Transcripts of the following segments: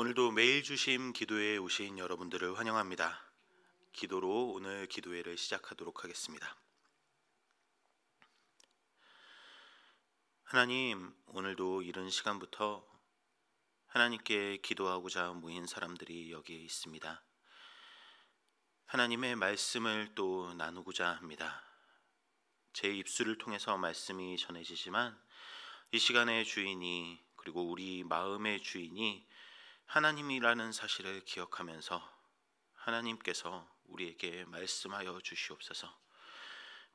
오늘도 매일 주심 기도회에 오신 여러분들을 환영합니다. 기도로 오늘 기도회를 시작하도록 하겠습니다. 하나님, 오늘도 이른 시간부터 하나님께 기도하고자 모인 사람들이 여기에 있습니다. 하나님의 말씀을 또 나누고자 합니다. 제 입술을 통해서 말씀이 전해지지만 이 시간의 주인이, 그리고 우리 마음의 주인이 하나님이라는 사실을 기억하면서 하나님께서 우리에게 말씀하여 주시옵소서.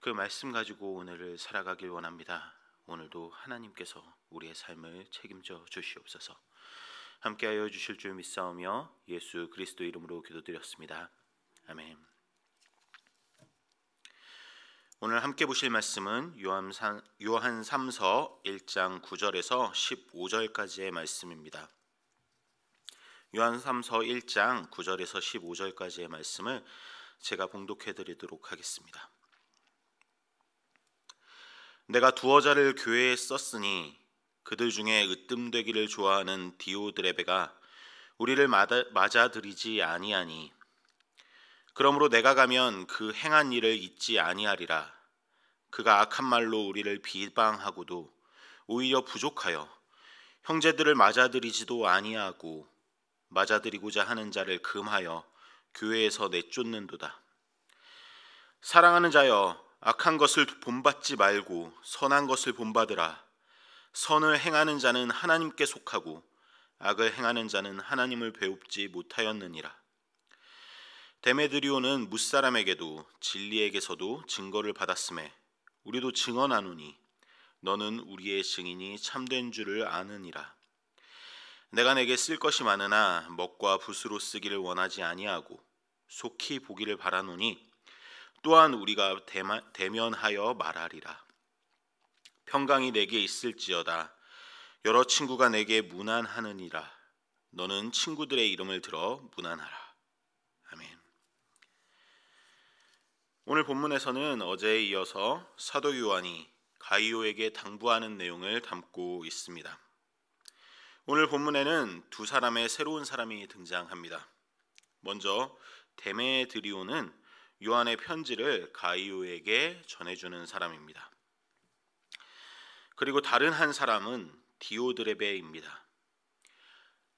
그 말씀 가지고 오늘을 살아가길 원합니다. 오늘도 하나님께서 우리의 삶을 책임져 주시옵소서. 함께하여 주실 줄 믿사오며 예수 그리스도 이름으로 기도드렸습니다. 아멘. 오늘 함께 보실 말씀은 요한 3서 1장 9절에서 15절까지의 말씀입니다. 요한 3서 1장 9절에서 15절까지의 말씀을 제가 봉독해 드리도록 하겠습니다. 내가 두어 자를 교회에 썼으니 그들 중에 으뜸되기를 좋아하는 디오드레베가 우리를 맞아들이지 아니하니, 그러므로 내가 가면 그 행한 일을 잊지 아니하리라. 그가 악한 말로 우리를 비방하고도 오히려 부족하여 형제들을 맞아들이지도 아니하고 맞아들이고자 하는 자를 금하여 교회에서 내쫓는도다. 사랑하는 자여, 악한 것을 본받지 말고 선한 것을 본받으라. 선을 행하는 자는 하나님께 속하고 악을 행하는 자는 하나님을 배웁지 못하였느니라. 데메드리오는 뭇사람에게도 진리에게서도 증거를 받았음에 우리도 증언하노니 너는 우리의 증인이 참된 줄을 아느니라. 내가 내게 쓸 것이 많으나 먹과 붓으로 쓰기를 원하지 아니하고 속히 보기를 바라노니 또한 우리가 대면하여 말하리라. 평강이 내게 있을지어다. 여러 친구가 내게 문안하느니라. 너는 친구들의 이름을 들어 문안하라. 아멘. 오늘 본문에서는 어제에 이어서 사도 요한이 가이오에게 당부하는 내용을 담고 있습니다. 오늘 본문에는 두 사람의 새로운 사람이 등장합니다. 먼저 데메드리오는 요한의 편지를 가이오에게 전해주는 사람입니다. 그리고 다른 한 사람은 디오드레베입니다.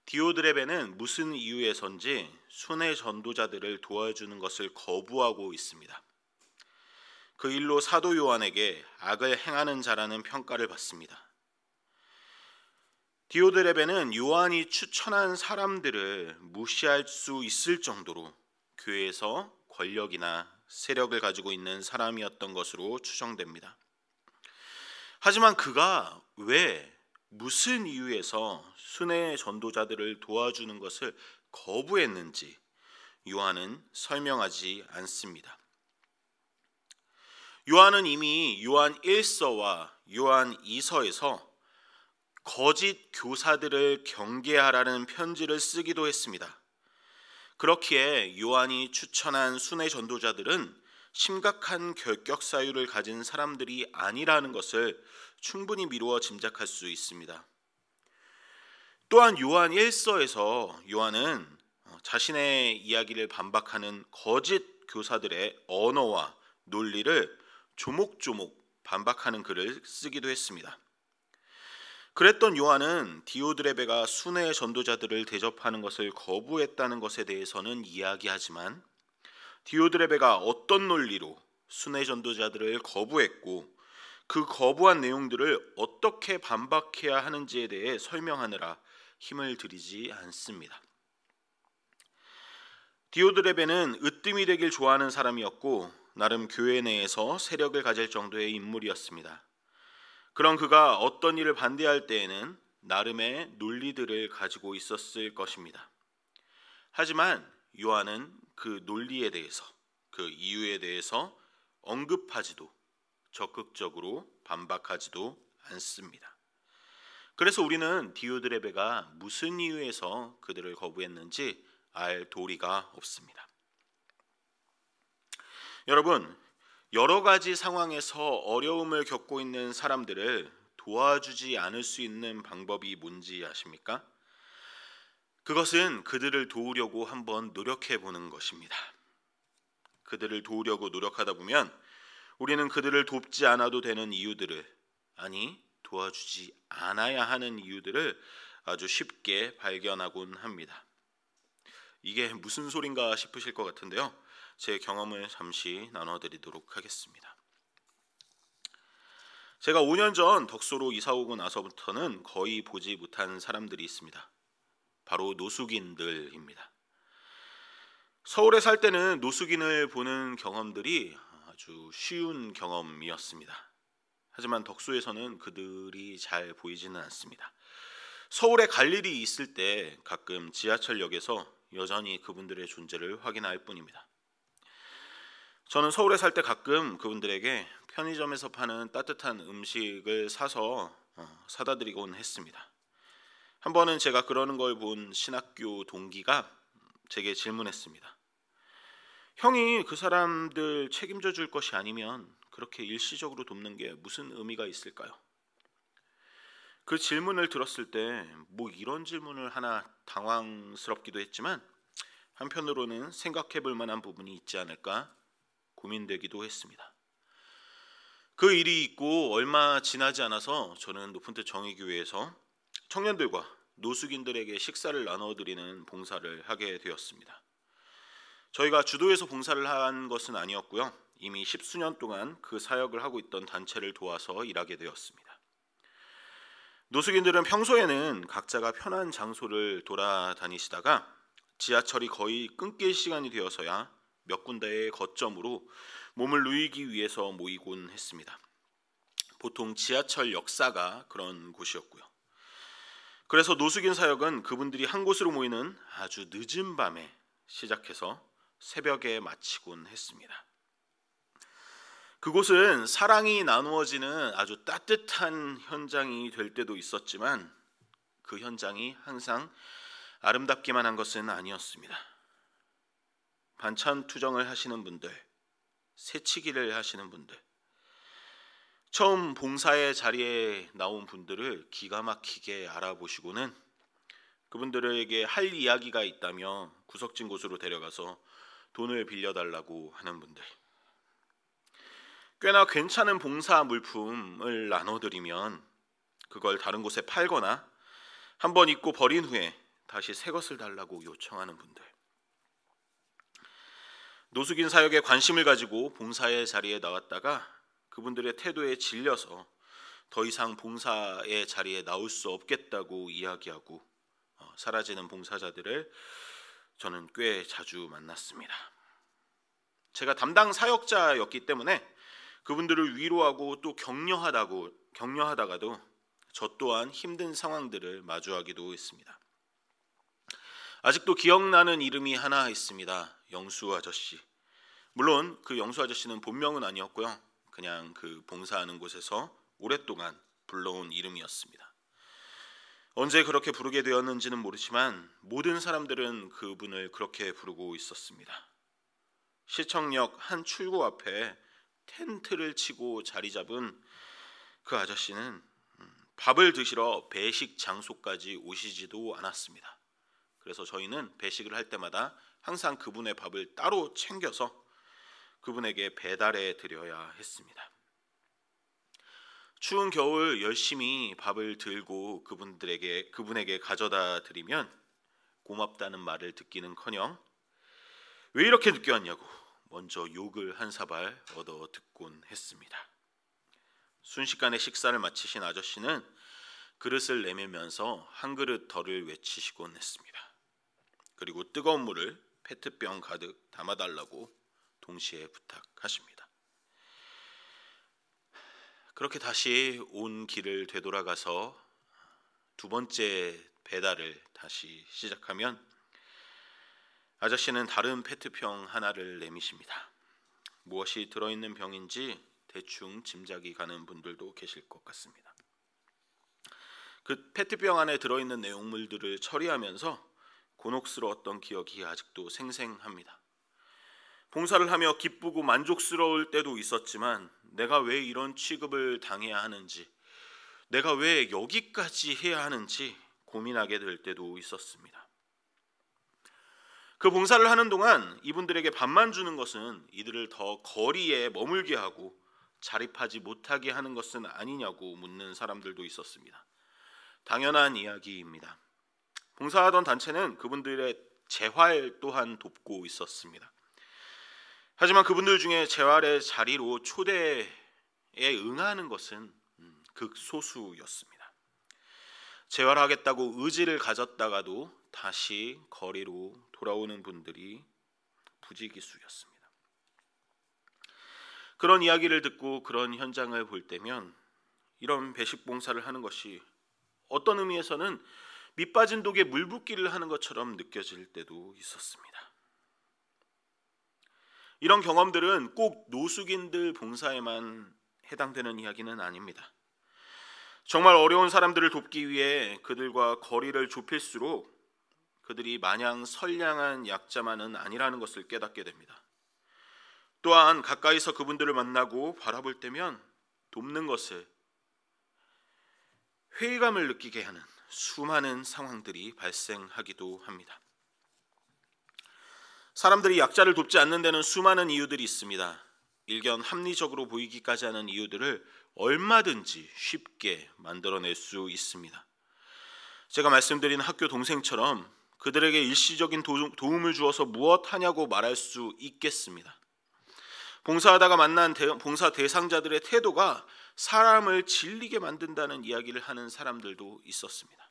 디오드레베는 무슨 이유에선지 순회 전도자들을 도와주는 것을 거부하고 있습니다. 그 일로 사도 요한에게 악을 행하는 자라는 평가를 받습니다. 디오드레베는 요한이 추천한 사람들을 무시할 수 있을 정도로 교회에서 권력이나 세력을 가지고 있는 사람이었던 것으로 추정됩니다. 하지만 그가 왜, 무슨 이유에서 순회 전도자들을 도와주는 것을 거부했는지 요한은 설명하지 않습니다. 요한은 이미 요한 1서와 요한 2서에서 거짓 교사들을 경계하라는 편지를 쓰기도 했습니다. 그렇기에 요한이 추천한 순회 전도자들은 심각한 결격 사유를 가진 사람들이 아니라는 것을 충분히 미루어 짐작할 수 있습니다. 또한 요한 1서에서 요한은 자신의 이야기를 반박하는 거짓 교사들의 언어와 논리를 조목조목 반박하는 글을 쓰기도 했습니다. 그랬던 요한은 디오드레베가 순회 전도자들을 대접하는 것을 거부했다는 것에 대해서는 이야기하지만 디오드레베가 어떤 논리로 순회 전도자들을 거부했고 그 거부한 내용들을 어떻게 반박해야 하는지에 대해 설명하느라 힘을 들이지 않습니다. 디오드레베는 으뜸이 되길 좋아하는 사람이었고 나름 교회 내에서 세력을 가질 정도의 인물이었습니다. 그런 그가 어떤 일을 반대할 때에는 나름의 논리들을 가지고 있었을 것입니다. 하지만 요한은 그 논리에 대해서, 그 이유에 대해서 언급하지도 적극적으로 반박하지도 않습니다. 그래서 우리는 디오드레베가 무슨 이유에서 그들을 거부했는지 알 도리가 없습니다. 여러분, 여러 가지 상황에서 어려움을 겪고 있는 사람들을 도와주지 않을 수 있는 방법이 뭔지 아십니까? 그것은 그들을 도우려고 한번 노력해 보는 것입니다. 그들을 도우려고 노력하다 보면 우리는 그들을 돕지 않아도 되는 이유들을, 아니 도와주지 않아야 하는 이유들을 아주 쉽게 발견하곤 합니다. 이게 무슨 소린가 싶으실 것 같은데요. 제 경험을 잠시 나눠드리도록 하겠습니다. 제가 5년 전 덕소로 이사 오고 나서부터는 거의 보지 못한 사람들이 있습니다. 바로 노숙인들입니다. 서울에 살 때는 노숙인을 보는 경험들이 아주 쉬운 경험이었습니다. 하지만 덕소에서는 그들이 잘 보이지는 않습니다. 서울에 갈 일이 있을 때 가끔 지하철역에서 여전히 그분들의 존재를 확인할 뿐입니다. 저는 서울에 살 때 가끔 그분들에게 편의점에서 파는 따뜻한 음식을 사서 사다 드리곤 했습니다. 한 번은 제가 그러는 걸 본 신학교 동기가 제게 질문했습니다. 형이 그 사람들 책임져 줄 것이 아니면 그렇게 일시적으로 돕는 게 무슨 의미가 있을까요? 그 질문을 들었을 때 뭐 이런 질문을 하나 당황스럽기도 했지만 한편으로는 생각해 볼 만한 부분이 있지 않을까 고민되기도 했습니다. 그 일이 있고 얼마 지나지 않아서 저는 높은뜻 정의교회에서 청년들과 노숙인들에게 식사를 나눠드리는 봉사를 하게 되었습니다. 저희가 주도해서 봉사를 한 것은 아니었고요. 이미 10수년 동안 그 사역을 하고 있던 단체를 도와서 일하게 되었습니다. 노숙인들은 평소에는 각자가 편한 장소를 돌아다니시다가 지하철이 거의 끊길 시간이 되어서야 몇 군데의 거점으로 몸을 누이기 위해서 모이곤 했습니다. 보통 지하철 역사가 그런 곳이었고요. 그래서 노숙인 사역은 그분들이 한 곳으로 모이는 아주 늦은 밤에 시작해서 새벽에 마치곤 했습니다. 그곳은 사랑이 나누어지는 아주 따뜻한 현장이 될 때도 있었지만 그 현장이 항상 아름답기만 한 것은 아니었습니다. 반찬 투정을 하시는 분들, 새치기를 하시는 분들, 처음 봉사의 자리에 나온 분들을 기가 막히게 알아보시고는 그분들에게 할 이야기가 있다며 구석진 곳으로 데려가서 돈을 빌려달라고 하는 분들, 꽤나 괜찮은 봉사 물품을 나눠드리면 그걸 다른 곳에 팔거나 한번 입고 버린 후에 다시 새 것을 달라고 요청하는 분들, 노숙인 사역에 관심을 가지고 봉사의 자리에 나왔다가 그분들의 태도에 질려서 더 이상 봉사의 자리에 나올 수 없겠다고 이야기하고 사라지는 봉사자들을 저는 꽤 자주 만났습니다. 제가 담당 사역자였기 때문에 그분들을 위로하고 또 격려하다가도 저 또한 힘든 상황들을 마주하기도 했습니다. 아직도 기억나는 이름이 하나 있습니다. 영수 아저씨. 물론 그 영수 아저씨는 본명은 아니었고요. 그냥 그 봉사하는 곳에서 오랫동안 불러온 이름이었습니다. 언제 그렇게 부르게 되었는지는 모르지만 모든 사람들은 그분을 그렇게 부르고 있었습니다. 시청역 한 출구 앞에 텐트를 치고 자리 잡은 그 아저씨는 밥을 드시러 배식 장소까지 오시지도 않았습니다. 그래서 저희는 배식을 할 때마다 항상 그분의 밥을 따로 챙겨서 그분에게 배달해 드려야 했습니다. 추운 겨울 열심히 밥을 들고 그분에게 가져다 드리면 고맙다는 말을 듣기는커녕 왜 이렇게 늦게 왔냐고 먼저 욕을 한 사발 얻어 듣곤 했습니다. 순식간에 식사를 마치신 아저씨는 그릇을 내밀면서 한 그릇 덜을 외치시곤 했습니다. 그리고 뜨거운 물을 페트병 가득 담아달라고 동시에 부탁하십니다. 그렇게 다시 온 길을 되돌아가서 두 번째 배달을 다시 시작하면 아저씨는 다른 페트병 하나를 내미십니다. 무엇이 들어있는 병인지 대충 짐작이 가는 분들도 계실 것 같습니다. 그 페트병 안에 들어있는 내용물들을 처리하면서 곤혹스러웠던 기억이 아직도 생생합니다. 봉사를 하며 기쁘고 만족스러울 때도 있었지만 내가 왜 이런 취급을 당해야 하는지, 내가 왜 여기까지 해야 하는지 고민하게 될 때도 있었습니다. 그 봉사를 하는 동안 이분들에게 밥만 주는 것은 이들을 더 거리에 머물게 하고 자립하지 못하게 하는 것은 아니냐고 묻는 사람들도 있었습니다. 당연한 이야기입니다. 봉사하던 단체는 그분들의 재활 또한 돕고 있었습니다. 하지만 그분들 중에 재활의 자리로 초대에 응하는 것은 극소수였습니다. 재활하겠다고 의지를 가졌다가도 다시 거리로 돌아오는 분들이 부지기수였습니다. 그런 이야기를 듣고 그런 현장을 볼 때면 이런 배식 봉사를 하는 것이 어떤 의미에서는 밑빠진 독에 물 붓기를 하는 것처럼 느껴질 때도 있었습니다. 이런 경험들은 꼭 노숙인들 봉사에만 해당되는 이야기는 아닙니다. 정말 어려운 사람들을 돕기 위해 그들과 거리를 좁힐수록 그들이 마냥 선량한 약자만은 아니라는 것을 깨닫게 됩니다. 또한 가까이서 그분들을 만나고 바라볼 때면 돕는 것을 회의감을 느끼게 하는 수많은 상황들이 발생하기도 합니다. 사람들이 약자를 돕지 않는 데는 수많은 이유들이 있습니다. 일견 합리적으로 보이기까지 하는 이유들을 얼마든지 쉽게 만들어낼 수 있습니다. 제가 말씀드린 학교 동생처럼 그들에게 일시적인 도움을 주어서 무엇하냐고 말할 수 있겠습니다. 봉사하다가 만난 봉사 대상자들의 태도가 사람을 질리게 만든다는 이야기를 하는 사람들도 있었습니다.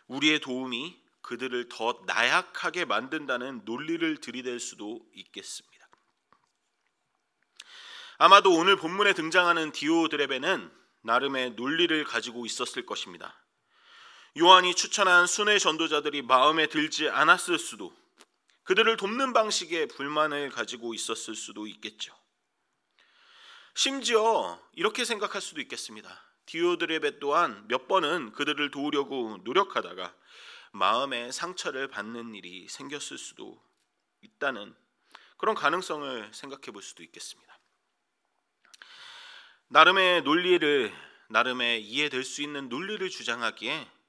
우리의 도움이 그들을 더 나약하게 만든다는 논리를 들이댈 수도 있겠습니다. 아마도 오늘 본문에 등장하는 디오드레베는 나름의 논리를 가지고 있었을 것입니다. 요한이 추천한 순회 전도자들이 마음에 들지 않았을 수도, 그들을 돕는 방식에 불만을 가지고 있었을 수도 있겠죠. 심지어 이렇게 생각할 수도 있겠습니다. 디오드레베 또한 몇 번은 그들을 도우려고 노력하다가 마음의 상처를 받는 일이 생겼을 수도 있다는 그런 가능성을 생각해 볼 수도 있겠습니다. 나름의 이해될 수 있는 논리를 주장하기에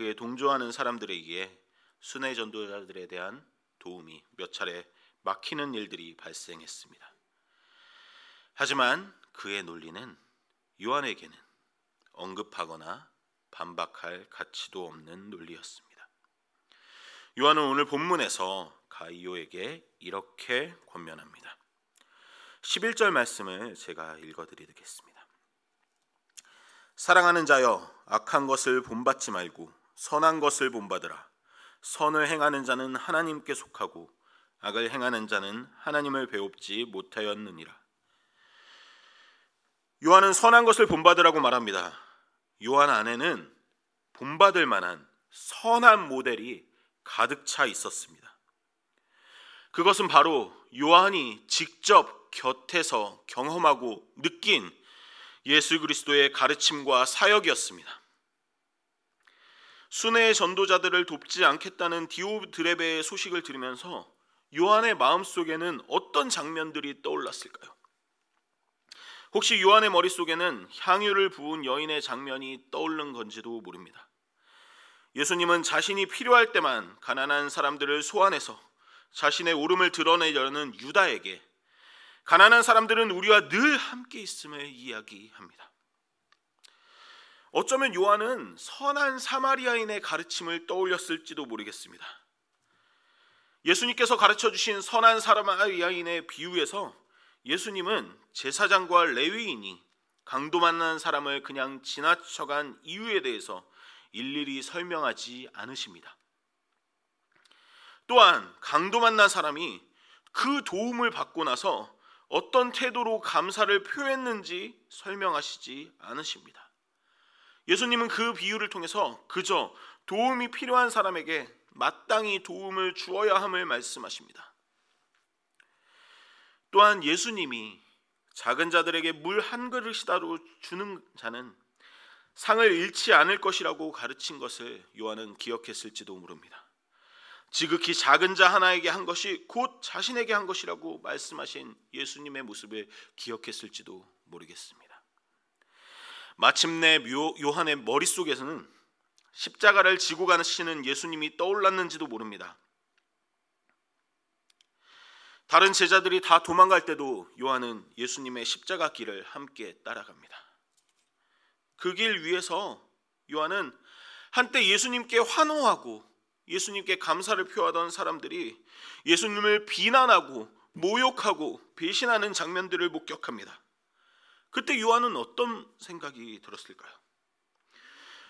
그에 동조하는 사람들에게 순회 전도자들에 대한 도움이 몇 차례 막히는 일들이 발생했습니다. 하지만 그의 논리는 요한에게는 언급하거나 반박할 가치도 없는 논리였습니다. 요한은 오늘 본문에서 가이오에게 이렇게 권면합니다. 11절 말씀을 제가 읽어드리겠습니다. 사랑하는 자여, 악한 것을 본받지 말고 선한 것을 본받으라. 선을 행하는 자는 하나님께 속하고 악을 행하는 자는 하나님을 배웁지 못하였느니라. 요한은 선한 것을 본받으라고 말합니다. 요한 안에는 본받을 만한 선한 모델이 가득 차 있었습니다. 그것은 바로 요한이 직접 곁에서 경험하고 느낀 예수 그리스도의 가르침과 사역이었습니다. 순회의 전도자들을 돕지 않겠다는 디오드레베의 소식을 들으면서 요한의 마음속에는 어떤 장면들이 떠올랐을까요? 혹시 요한의 머릿속에는 향유를 부은 여인의 장면이 떠오른 건지도 모릅니다. 예수님은 자신이 필요할 때만 가난한 사람들을 소환해서 자신의 오름을 드러내려는 유다에게 가난한 사람들은 우리와 늘 함께 있음을 이야기합니다. 어쩌면 요한은 선한 사마리아인의 가르침을 떠올렸을지도 모르겠습니다. 예수님께서 가르쳐주신 선한 사마리아인의 비유에서 예수님은 제사장과 레위인이 강도 만난 사람을 그냥 지나쳐간 이유에 대해서 일일이 설명하지 않으십니다. 또한 강도 만난 사람이 그 도움을 받고 나서 어떤 태도로 감사를 표했는지 설명하시지 않으십니다. 예수님은 그 비유를 통해서 그저 도움이 필요한 사람에게 마땅히 도움을 주어야 함을 말씀하십니다. 또한 예수님이 작은 자들에게 물 한 그릇이라도 주는 자는 상을 잃지 않을 것이라고 가르친 것을 요한은 기억했을지도 모릅니다. 지극히 작은 자 하나에게 한 것이 곧 자신에게 한 것이라고 말씀하신 예수님의 모습을 기억했을지도 모르겠습니다. 마침내 요한의 머릿속에서는 십자가를 지고 가시는 예수님이 떠올랐는지도 모릅니다. 다른 제자들이 다 도망갈 때도 요한은 예수님의 십자가 길을 함께 따라갑니다. 그 길 위에서 요한은 한때 예수님께 환호하고 예수님께 감사를 표하던 사람들이 예수님을 비난하고 모욕하고 배신하는 장면들을 목격합니다. 그때 요한은 어떤 생각이 들었을까요?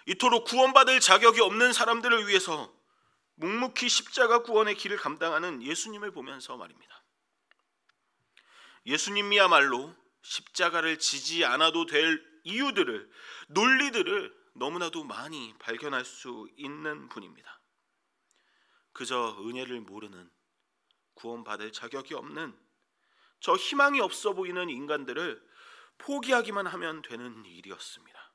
이토록 구원받을 자격이 없는 사람들을 위해서 묵묵히 십자가 구원의 길을 감당하는 예수님을 보면서 말입니다. 예수님이야말로 십자가를 지지 않아도 될 이유들을, 논리들을 너무나도 많이 발견할 수 있는 분입니다. 그저 은혜를 모르는, 구원받을 자격이 없는, 저 희망이 없어 보이는 인간들을 포기하기만 하면 되는 일이었습니다.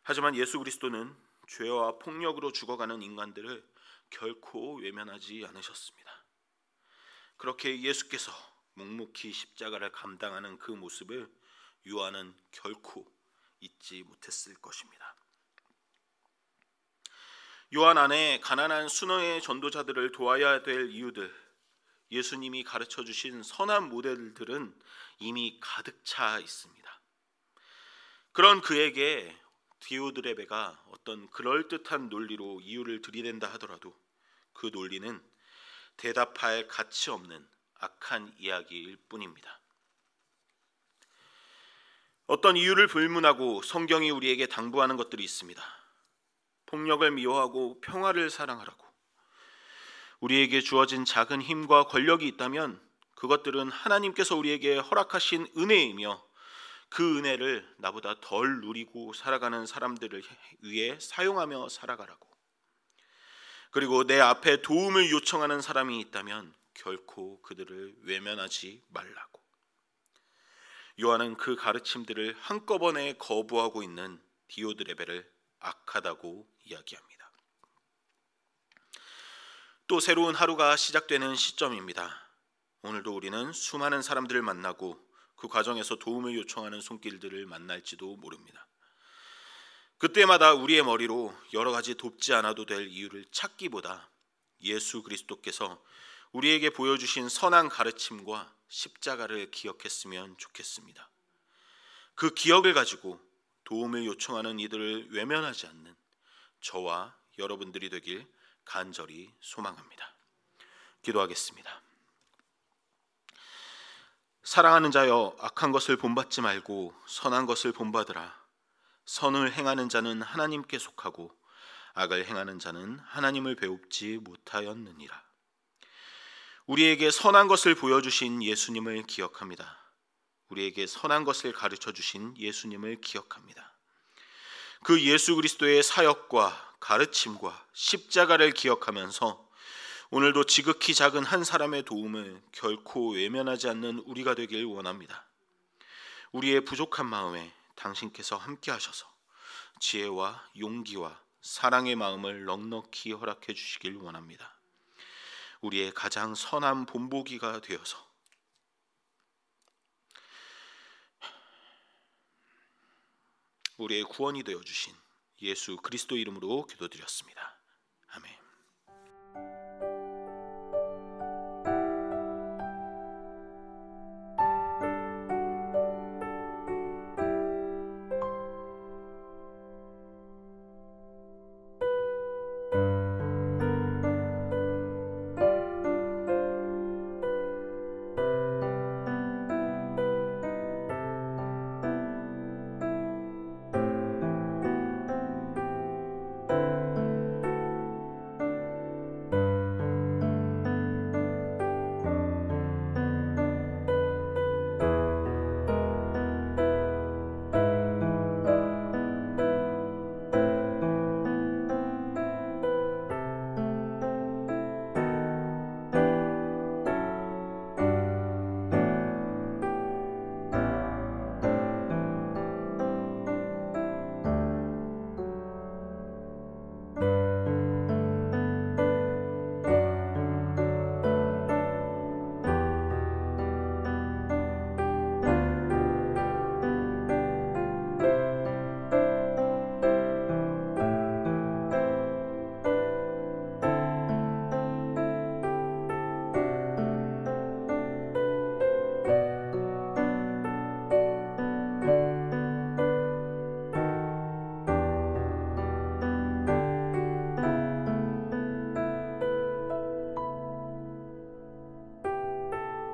하지만 예수 그리스도는 죄와 폭력으로 죽어가는 인간들을 결코 외면하지 않으셨습니다. 그렇게 예수께서 묵묵히 십자가를 감당하는 그 모습을 요한은 결코 잊지 못했을 것입니다. 요한 안에 가난한 순회의 전도자들을 도와야 될 이유들, 예수님이 가르쳐 주신 선한 모델들은 이미 가득 차 있습니다. 그런 그에게 디오드레베가 어떤 그럴듯한 논리로 이유를 들이댄다 하더라도 그 논리는 대답할 가치 없는 악한 이야기일 뿐입니다. 어떤 이유를 불문하고 성경이 우리에게 당부하는 것들이 있습니다. 폭력을 미워하고 평화를 사랑하라고. 우리에게 주어진 작은 힘과 권력이 있다면 그것들은 하나님께서 우리에게 허락하신 은혜이며 그 은혜를 나보다 덜 누리고 살아가는 사람들을 위해 사용하며 살아가라고. 그리고 내 앞에 도움을 요청하는 사람이 있다면 결코 그들을 외면하지 말라고. 요한은 그 가르침들을 한꺼번에 거부하고 있는 디오드레베를 악하다고 이야기합니다. 또 새로운 하루가 시작되는 시점입니다. 오늘도 우리는 수많은 사람들을 만나고 그 과정에서 도움을 요청하는 손길들을 만날지도 모릅니다. 그때마다 우리의 머리로 여러 가지 돕지 않아도 될 이유를 찾기보다 예수 그리스도께서 우리에게 보여주신 선한 가르침과 십자가를 기억했으면 좋겠습니다. 그 기억을 가지고 도움을 요청하는 이들을 외면하지 않는 저와 여러분들이 되길 간절히 소망합니다. 기도하겠습니다. 사랑하는 자여, 악한 것을 본받지 말고 선한 것을 본받으라. 선을 행하는 자는 하나님께 속하고 악을 행하는 자는 하나님을 배웁지 못하였느니라. 우리에게 선한 것을 보여주신 예수님을 기억합니다. 우리에게 선한 것을 가르쳐주신 예수님을 기억합니다. 그 예수 그리스도의 사역과 가르침과 십자가를 기억하면서 오늘도 지극히 작은 한 사람의 도움을 결코 외면하지 않는 우리가 되길 원합니다. 우리의 부족한 마음에 당신께서 함께 하셔서 지혜와 용기와 사랑의 마음을 넉넉히 허락해 주시길 원합니다. 우리의 가장 선한 본보기가 되어서 우리의 구원이 되어 주신 예수 그리스도 이름으로 기도드렸습니다. 아멘.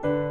주